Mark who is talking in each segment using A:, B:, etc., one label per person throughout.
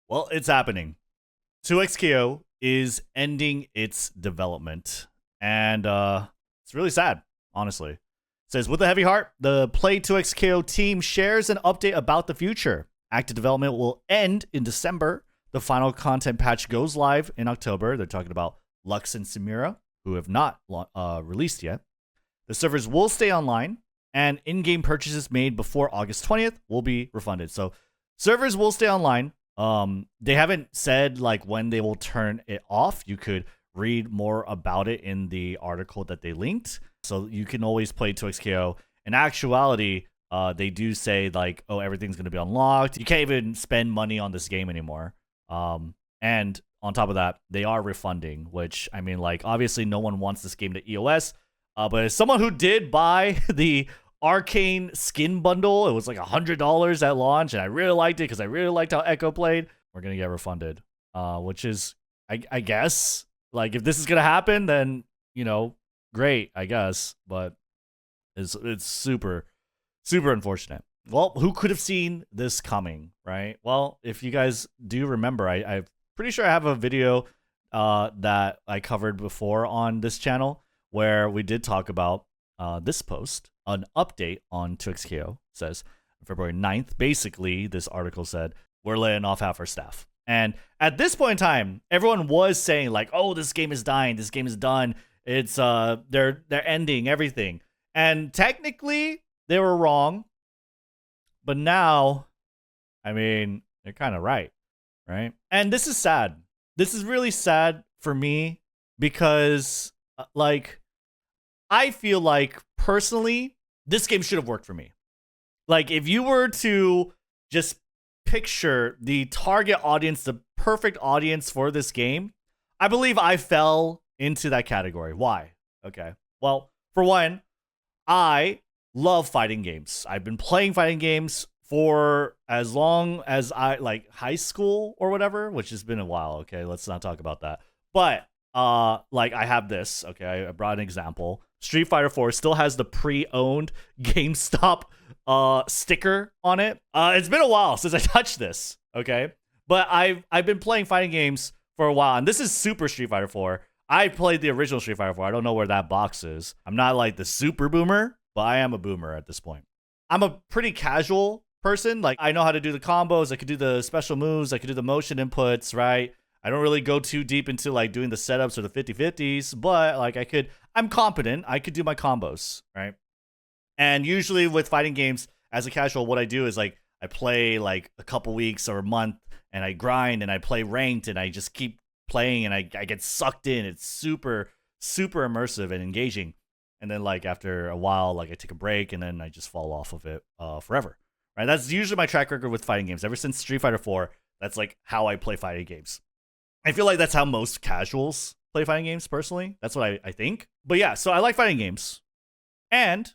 A: Well, it's happening. 2XKO is ending its development. And it's really sad, honestly. It says, with a heavy heart, the Play 2XKO team shares an update about the future. Active development will end in December. The final content patch goes live in October. They're talking about Lux and Samira, who have not released yet. The servers will stay online, and in-game purchases made before August 20th will be refunded. So servers will stay online. They haven't said like when they will turn it off. You could read more about it in the article that they linked. So you can always play 2XKO. In actuality, they do say like, oh, everything's going to be unlocked. You can't even spend money on this game anymore. And on top of that, they are refunding, which, I mean, like, obviously no one wants this game to EOS. But as someone who did buy the Arcane skin bundle, it was like $100 at launch, and I really liked it because I really liked how Echo played. We're going to get refunded, which is, I guess, like, if this is going to happen, then, you know, great, I guess. But it's super, super unfortunate. Well, who could have seen this coming, right? Well, if you guys do remember, I'm pretty sure I have a video that I covered before on this channel where we did talk about this post, an update on 2XKO. Says February 9th. Basically, this article said, we're laying off half our staff. And at this point in time, everyone was saying like, oh, this game is dying. This game is done. It's they're ending everything. And technically, they were wrong. But now, I mean, they're kind of right? And this is sad. This is really sad for me because, like, I feel like, personally, this game should have worked for me. Like, if you were to just picture the target audience, the perfect audience for this game, I believe I fell into that category. Why? Okay. Well, for one, I love fighting games. I've been playing fighting games for as long as I like high school or whatever, which has been a while. Okay, let's not talk about that. But like I have this. Okay, I brought an example. Street Fighter 4 still has the pre-owned GameStop sticker on it. It's been a while since I touched this. Okay, but I've been playing fighting games for a while, and this is Super Street Fighter 4. I played the original Street Fighter 4. I don't know where that box is. I'm not like the super boomer, but I am a boomer at this point. I'm a pretty casual person. Like, I know how to do the combos. I could do the special moves. I could do the motion inputs, right? I don't really go too deep into like doing the setups or the 50-50s, but like I'm competent. I could do my combos, right? And usually with fighting games, as a casual, what I do is like I play like a couple weeks or a month, and I grind and I play ranked, and I just keep playing, and I get sucked in. It's super, super immersive and engaging. And then like after a while, like I take a break, and then I just fall off of it forever. Right? That's usually my track record with fighting games. Ever since Street Fighter 4, that's like how I play fighting games. I feel like that's how most casuals play fighting games, personally. That's what I think. But yeah, so I like fighting games. And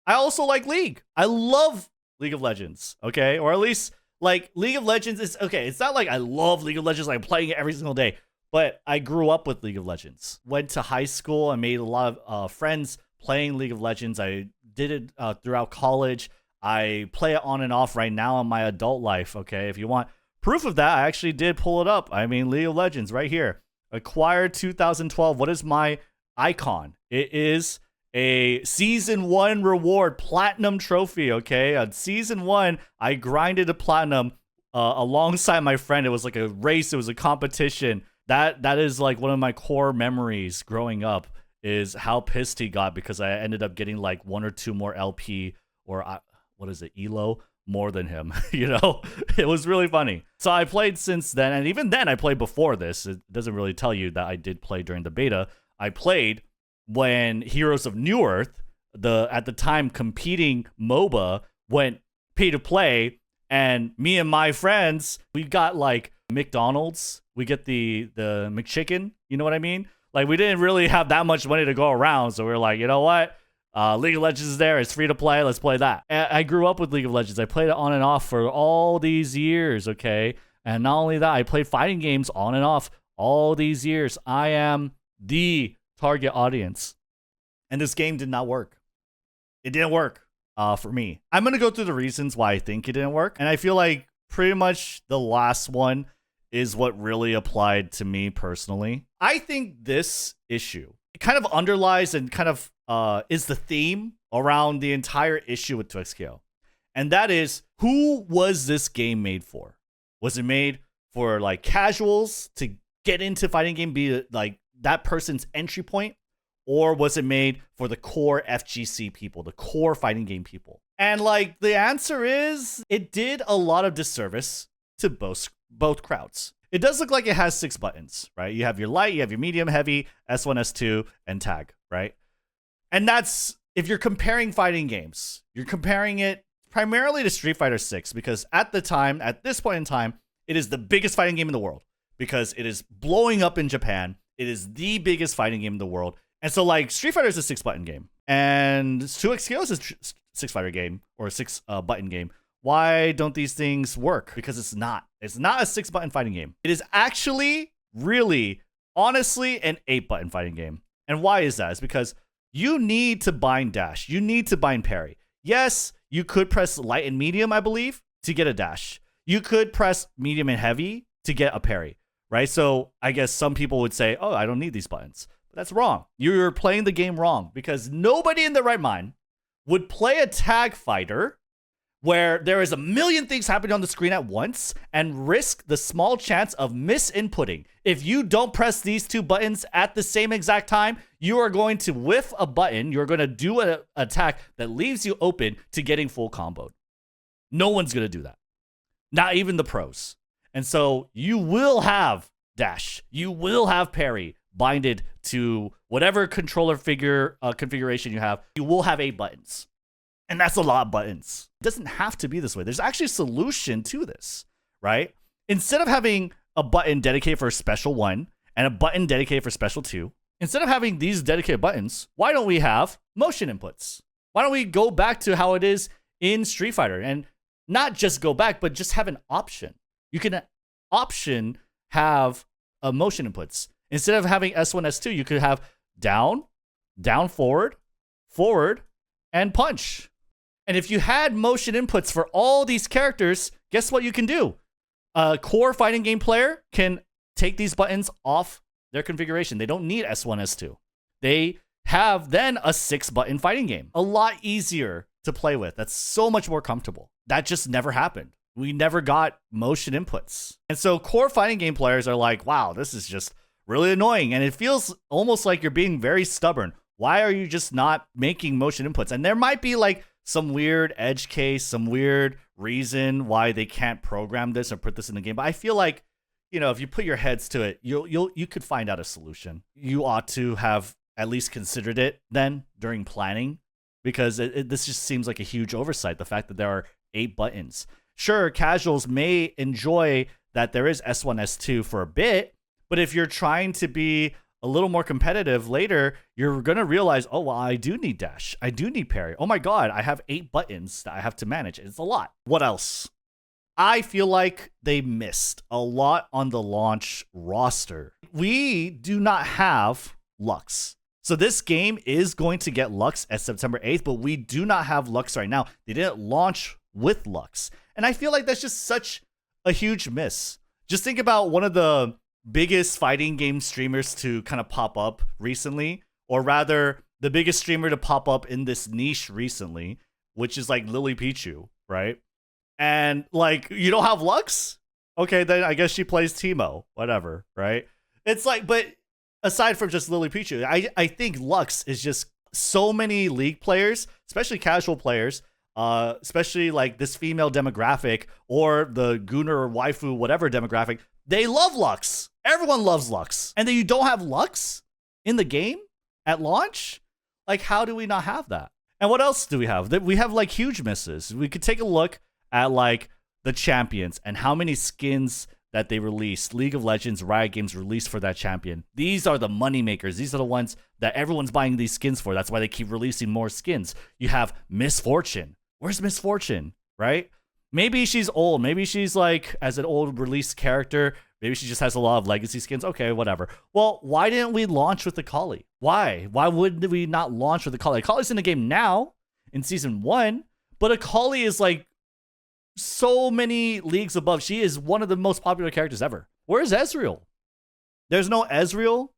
A: I also like League. I love League of Legends, okay? Or at least, like, League of Legends is, okay, it's not like I love League of Legends, like I'm playing it every single day. But I grew up with League of Legends. Went to high school. I made a lot of friends playing League of Legends. I did it throughout college. I play it on and off right now in my adult life, okay? If you want proof of that, I actually did pull it up. I mean, League of Legends right here. Acquired 2012. What is my icon? It is a Season 1 reward platinum trophy, okay? On Season 1, I grinded a platinum alongside my friend. It was like a race. It was a competition. That is like one of my core memories growing up, is how pissed he got because I ended up getting like 1 or 2 more LP or what is it, ELO, more than him. You know, it was really funny. So I played since then, and even then I played before this. It doesn't really tell you that I did play during the beta. I played when Heroes of New Earth, at the time competing MOBA, went pay to play, and me and my friends, we got like McDonald's. We get the McChicken. You know what I mean? Like, we didn't really have that much money to go around, so we were like, you know what? League of Legends is there. It's free to play. Let's play that. And I grew up with League of Legends. I played it on and off for all these years, okay? And not only that, I played fighting games on and off all these years. I am the target audience. And this game did not work. It didn't work for me. I'm going to go through the reasons why I think it didn't work. And I feel like pretty much the last one is what really applied to me personally. I think this issue, it kind of underlies and kind of is the theme around the entire issue with 2XKO. And that is, who was this game made for? Was it made for like casuals to get into fighting game, be like that person's entry point? Or was it made for the core FGC people, the core fighting game people? And like the answer is, it did a lot of disservice to both crowds. It does look like it has 6 buttons, right? You have your light, you have your medium, heavy, S1, S2, and tag, right? And that's, if you're comparing fighting games, you're comparing it primarily to Street Fighter 6, because at this point in time, it is the biggest fighting game in the world, because it is blowing up in Japan. It is the biggest fighting game in the world. And so like Street Fighter is a 6-button game, and 2XKO is a 6-fighter game or a 6-button game. Why don't these things work? Because it's not. It's not a 6-button fighting game. It is actually, really, honestly, an 8-button fighting game. And why is that? It's because you need to bind dash. You need to bind parry. Yes, you could press light and medium, I believe, to get a dash. You could press medium and heavy to get a parry, right? So I guess some people would say, oh, I don't need these buttons. That's wrong. You're playing the game wrong, because nobody in their right mind would play a tag fighter where there is a million things happening on the screen at once and risk the small chance of misinputting. If you don't press these 2 buttons at the same exact time, you are going to whiff a button. You're going to do an attack that leaves you open to getting full comboed. No one's going to do that. Not even the pros. And so you will have dash. You will have parry binded to whatever controller figure configuration you have. You will have 8 buttons. And that's a lot of buttons. It doesn't have to be this way. There's actually a solution to this, right? Instead of having a button dedicated for special 1 and a button dedicated for special 2, instead of having these dedicated buttons, why don't we have motion inputs? Why don't we go back to how it is in Street Fighter, and not just go back, but just have an option. You can option have motion inputs. Instead of having S1, S2, you could have down, down, forward, forward, and punch. And if you had motion inputs for all these characters, guess what you can do? A core fighting game player can take these buttons off their configuration. They don't need S1, S2. They have then a 6-button fighting game. A lot easier to play with. That's so much more comfortable. That just never happened. We never got motion inputs. And so core fighting game players are like, wow, this is just really annoying. And it feels almost like you're being very stubborn. Why are you just not making motion inputs? And there might be like some weird edge case, some weird reason why they can't program this or put this in the game. But I feel like, you know, if you put your heads to it, you could find out a solution. You ought to have at least considered it then during planning, because this just seems like a huge oversight. The fact that there are 8 buttons. Sure, casuals may enjoy that there is S1, S2 for a bit, but if you're trying to be a little more competitive later, you're going to realize, oh, well, I do need dash. I do need parry. Oh my God, I have 8 buttons that I have to manage. It's a lot. What else? I feel like they missed a lot on the launch roster. We do not have Lux. So this game is going to get Lux at September 8th, but we do not have Lux right now. They didn't launch with Lux. And I feel like that's just such a huge miss. Just think about one of the biggest fighting game streamers to kind of pop up recently, or rather the biggest streamer to pop up in this niche recently, which is like Lily Pichu, right? And like, you don't have Lux? Okay, then I guess she plays Teemo, whatever, right? It's like, but aside from just Lily Pichu, I think Lux is just so many League players, especially casual players, especially like this female demographic or the Gunner or waifu, whatever demographic, they love Lux. Everyone loves Lux. And then you don't have Lux in the game at launch? Like, how do we not have that? And what else do we have? We have like huge misses. We could take a look at like the champions and how many skins that they released. League of Legends, Riot Games released for that champion. These are the money makers. These are the ones that everyone's buying these skins for. That's why they keep releasing more skins. You have Miss Fortune. Where's Miss Fortune, right? Maybe she's old. Maybe she's like, as an old released character, maybe she just has a lot of legacy skins. Okay, whatever. Well, why didn't we launch with the Kali? Why? Why would we not launch with the Kali? Kali's in the game now in season 1, but Akali is like so many leagues above. She is one of the most popular characters ever. Where's Ezreal? There's no Ezreal.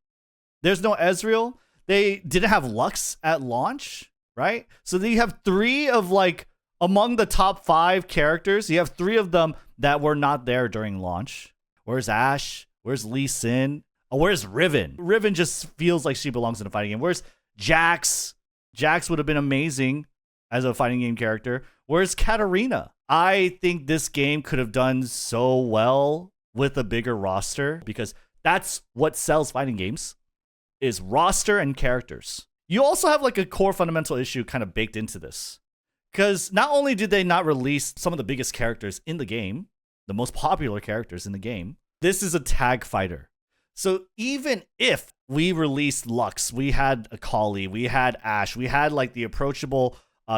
A: There's no Ezreal. They didn't have Lux at launch, right? So then you have 3 of like among the top 5 characters. You have 3 of them that were not there during launch. Where's Ashe? Where's Lee Sin? Oh, where's Riven? Riven just feels like she belongs in a fighting game. Where's Jax? Jax would have been amazing as a fighting game character. Where's Katarina? I think this game could have done so well with a bigger roster because that's what sells fighting games is roster and characters. You also have like a core fundamental issue kind of baked into this. Because not only did they not release some of the biggest characters in the game, the most popular characters in the game, this is a tag fighter. So even if we released Lux, we had Akali, we had Ashe, we had like the approachable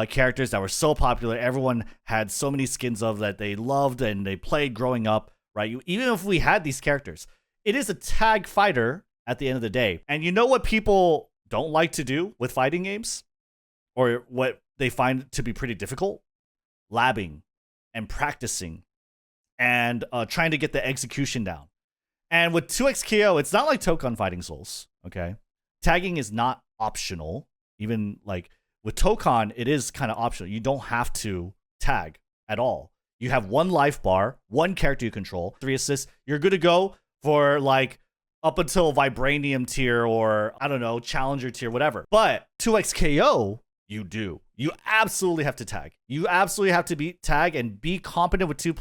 A: characters that were so popular, everyone had so many skins of that they loved and they played growing up, right? Even if we had these characters, it is a tag fighter at the end of the day. And you know what people don't like to do with fighting games? Or what they find to be pretty difficult? Labbing and practicing and trying to get the execution down. And with 2xKO, it's not like Tokon Fighting Souls, okay? Tagging is not optional. Even like with Tokon, it is kind of optional. You don't have to tag at all. You have 1 life bar, 1 character you control, 3 assists. You're good to go for like up until Vibranium tier or, I don't know, Challenger tier, whatever. But 2xKO, you do. You absolutely have to tag. You absolutely have to be tag and be competent with 2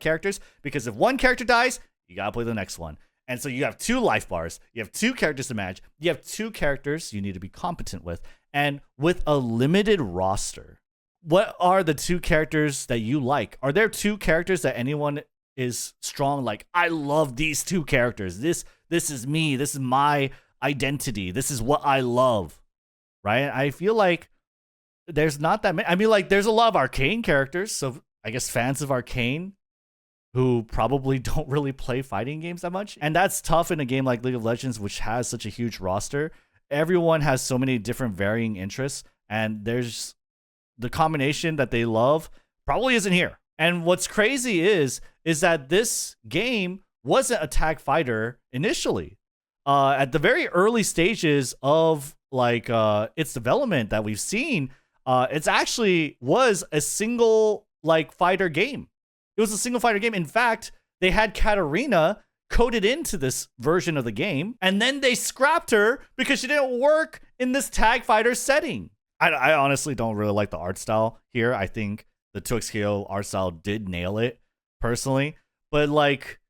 A: characters because if 1 character dies, you gotta play the next one. And so you have 2 life bars. You have 2 characters to manage. You have 2 characters you need to be competent with. And with a limited roster, what are the 2 characters that you like? Are there 2 characters that anyone is strong? Like, I love these 2 characters. This is me. This is my identity. This is what I love, right? I feel like there's not that many. I mean, like, there's a lot of Arcane characters. So I guess fans of Arcane who probably don't really play fighting games that much. And that's tough in a game like League of Legends, which has such a huge roster. Everyone has so many different varying interests, and there's the combination that they love probably isn't here. And what's crazy is that this game wasn't a tag fighter initially. At the very early stages of like its development that we've seen, it's actually was a single like fighter game. It was a single fighter game. In fact, they had Katarina coded into this version of the game, and then they scrapped her because she didn't work in this tag fighter setting. I honestly don't really like the art style here. I think the 2xKO art style did nail it, personally. But like,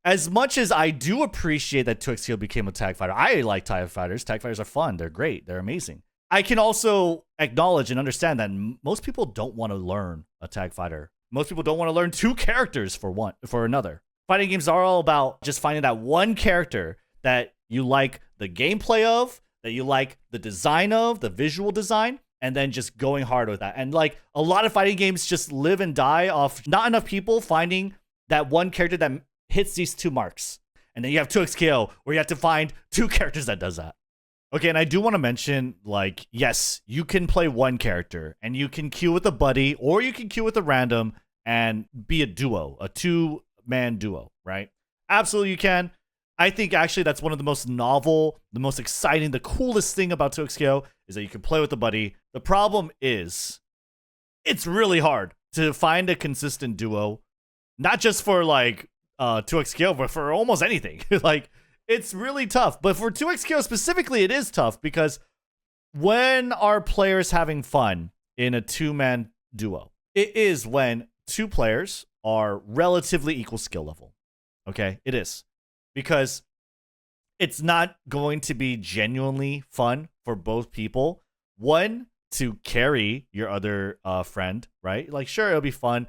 A: as much as I do appreciate that 2xKO became a tag fighter, I like tag fighters. Tag fighters are fun. They're great. They're amazing. I can also acknowledge and understand that most people don't want to learn a tag fighter. Most people don't want to learn 2 characters for another. Fighting games are all about just finding that one character that you like the gameplay of, that you like the design of, the visual design, and then just going hard with that. And like a lot of fighting games just live and die off not enough people finding that one character that hits these 2 marks. And then you have 2xKO where you have to find 2 characters that does that. Okay, and I do want to mention, like, yes, you can play 1 character and you can queue with a buddy or you can queue with a random and be a duo, a 2-man duo, right? Absolutely you can. I think actually that's one of the most novel, the most exciting, the coolest thing about 2xKO is that you can play with a buddy. The problem is it's really hard to find a consistent duo, not just for like 2xKO, but for almost anything. Like, it's really tough. But for 2xKO specifically, it is tough because when are players having fun in a 2-man duo? It is when 2 players are relatively equal skill level. Okay, it is. Because it's not going to be genuinely fun for both people. One, to carry your other friend, right? Like, sure, it'll be fun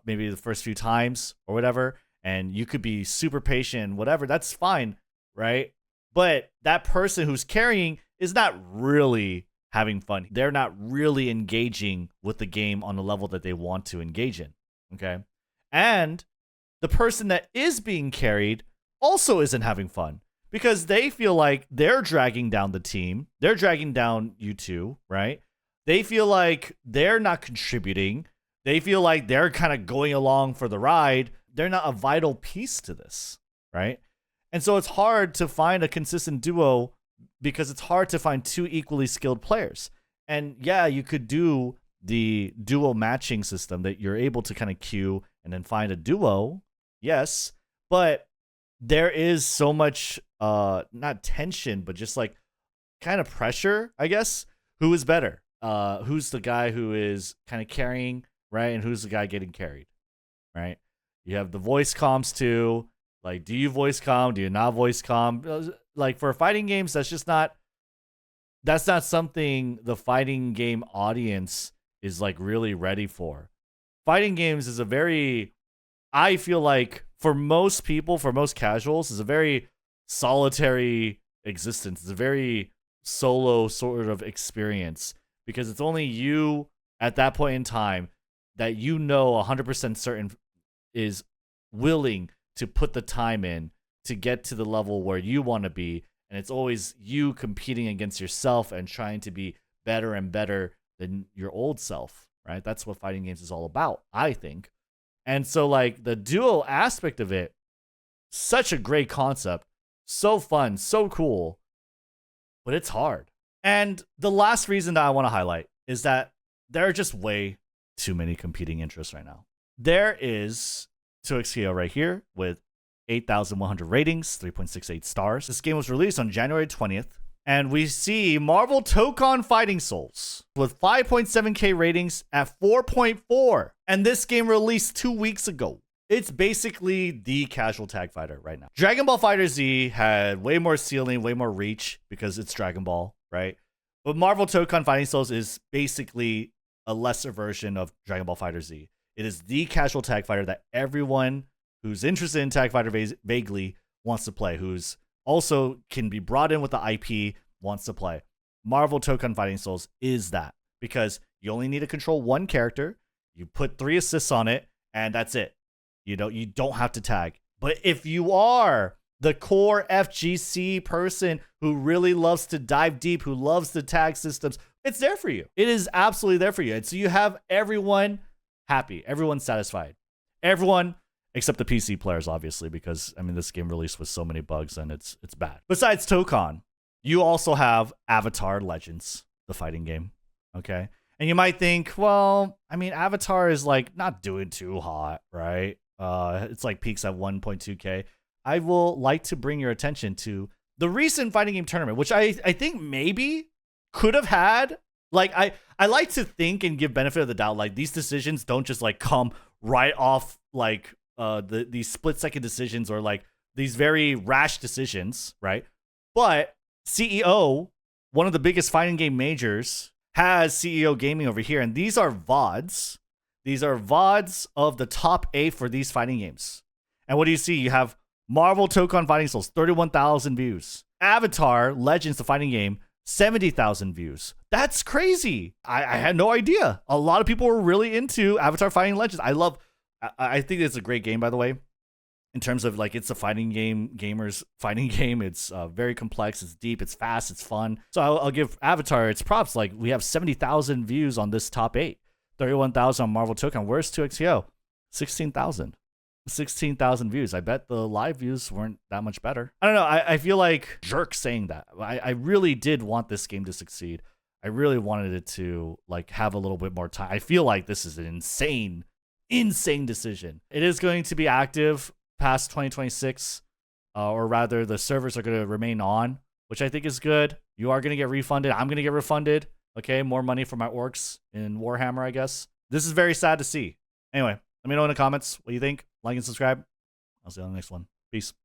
A: maybe the first few times or whatever, and you could be super patient, whatever, that's fine, right? But that person who's carrying is not really having fun. They're not really engaging with the game on the level that they want to engage in, okay? And the person that is being carried also isn't having fun because they feel like they're dragging down the team. They're dragging down you two, right? They feel like they're not contributing. They feel like they're kind of going along for the ride. They're not a vital piece to this, right? And so it's hard to find a consistent duo because it's hard to find two equally skilled players. And yeah, you could do the duo matching system that you're able to kind of queue and then find a duo. Yes, but there is so much not tension, but just like kind of pressure, I guess. Who is better? Who's the guy who is kind of carrying, right? And who's the guy getting carried, right? You have the voice comms too. Like, do you voice comm? Do you not voice comm? Like for fighting games, that's not something the fighting game audience is like really ready for. Fighting games is a very, I feel like for most people, for most casuals, is a very solitary existence. It's a very solo sort of experience because it's only you at that point in time that you know 100% certain is willing to put the time in to get to the level where you want to be. And it's always you competing against yourself and trying to be better and better than your old self, right? That's what fighting games is all about, I think. And so like the duo aspect of it, such a great concept, so fun, so cool, but it's hard. And the last reason that I want to highlight is that there are just way too many competing interests right now. There is 2XKO right here with 8,100 ratings, 3.68 stars. This game was released on January 20th. And we see Marvel Tokon Fighting Souls with 5.7k ratings at 4.4. And this game released 2 weeks ago. It's basically the casual tag fighter right now. Dragon Ball FighterZ had way more ceiling, way more reach because it's Dragon Ball, right? But Marvel Tokon Fighting Souls is basically a lesser version of Dragon Ball FighterZ. It is the casual tag fighter that everyone who's interested in tag fighter vaguely wants to play, who's also can be brought in with the IP, wants to play. Marvel Tokon Fighting Souls is that because you only need to control one character, you put 3 assists on it, and that's it. You don't have to tag. But if you are the core FGC person who really loves to dive deep, who loves the tag systems, it's there for you. It is absolutely there for you. And so you have everyone happy, everyone satisfied. Everyone except the PC players, obviously, because I mean this game released with so many bugs and it's bad. Besides Tokon, you also have Avatar Legends, the fighting game. Okay. And you might think, well, I mean, Avatar is like not doing too hot, right? It's like peaks at 1.2k. I will like to bring your attention to the recent fighting game tournament, which I think maybe could have had, like, I like to think and give benefit of the doubt, like these decisions don't just like come right off like these split-second decisions or like these very rash decisions, right? But CEO, one of the biggest fighting game majors, has CEO Gaming over here, and these are VODs. These are VODs of the top 8 for these fighting games. And what do you see? You have Marvel Tokon Fighting Souls, 31,000 views. Avatar Legends, the fighting game, 70,000 views. That's crazy. I had no idea. A lot of people were really into Avatar Fighting Legends. I think it's a great game, by the way, in terms of like it's a fighting game, gamers fighting game. It's very complex, it's deep, it's fast, it's fun. So I'll give Avatar its props. Like we have 70,000 views on this top 8, 31,000 on Marvel Tokon. Where's 2XKO? 16,000. 16,000 views. I bet the live views weren't that much better. I don't know. I feel like jerk saying that. I really did want this game to succeed. I really wanted it to like have a little bit more time. I feel like this is an insane decision. It is going to be active past 2026, or rather the servers are going to remain on, which I think is good. You are going to get refunded. I'm going to get refunded. Okay, more money for my orcs in Warhammer, I guess. This is very sad to see. Anyway, let me know in the comments what you think. Like and subscribe. I'll see you on the next one. Peace.